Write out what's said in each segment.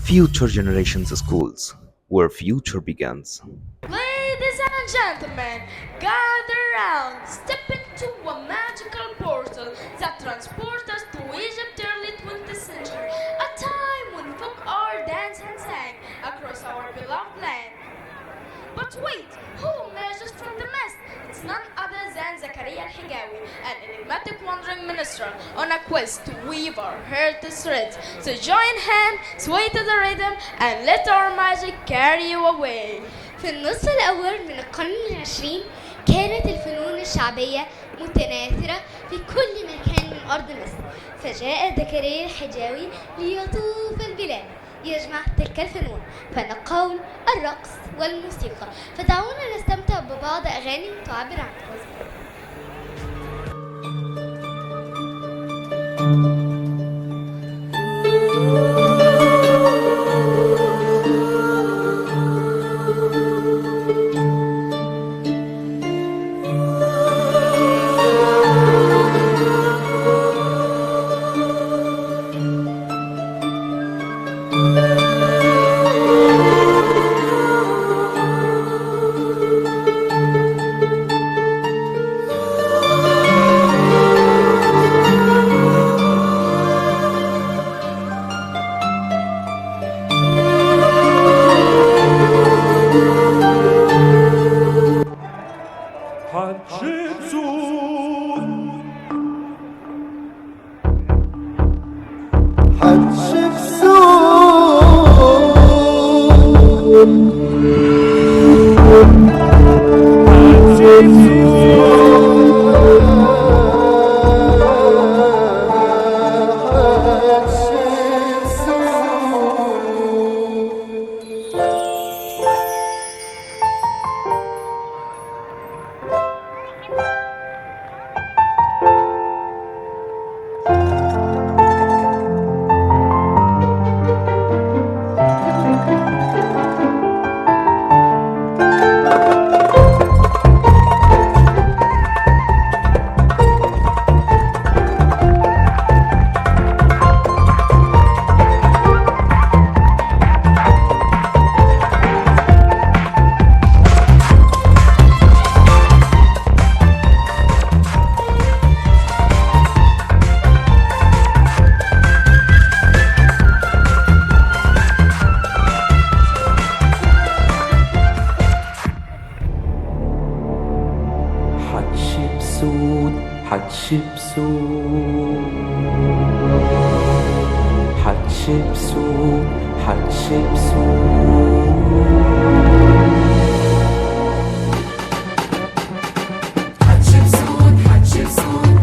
Future Generations Schools, where future begins. Ladies and gentlemen, gather round, step into a magical portal that transports us to Egypt early 20th century, a time when folk art danced and sang across our beloved land. But wait, who emerges from the mist? It's none other than Zakaria al-Higawi, an enigmatic wandering minstrel on a quest to weave our heritage threads. So join him, sway to the rhythm, and let our magic carry you away. في النصف الأول من القرن العشرين كانت الفنون الشعبية متناثرة في كل مكان من أرض مصر، فجاء زكريا الحجاوي ليطوف البلاد يجمع تلك الفنون، فن القول، الرقص والموسيقى. فدعونا نستمتع ببعض أغاني تعبر عن الحزن.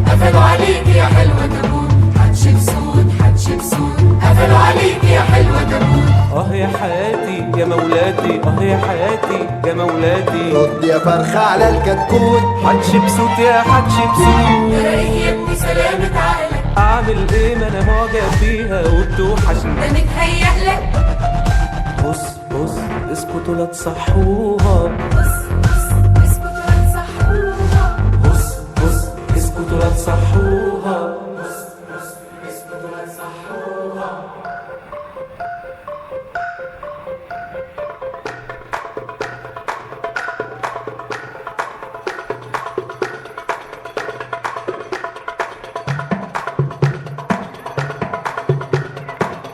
قفلوا عليك يا حلوة تموت، حتشبسوت قفلوا عليك يا حلوة تموت. يا حياتي يا مولاتي، يا حياتي يا مولاتي، رد يا فرخة على الكتكوت، حتشبسوت يا حتشبسوت. يا رايق يا ابني سلامة عقلك، اعمل ايه ما انا معجب بيها وبتوحشني، ده متهيألك. بص بص اسكتوا لا تصحوها، بص اسكتوا لا تصحوها، بص بص اسكتوا لا تصحوها. اسكتوا لا تصحوها.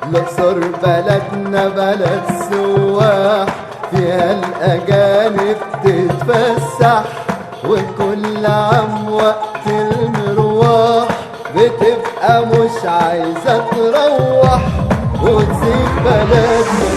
الأقصر بلدنا بلد سواح، فيها الأجانب تتفسح، وكل عام وقت المروح بتبقى مش عايزة تروح وتسيب بلدنا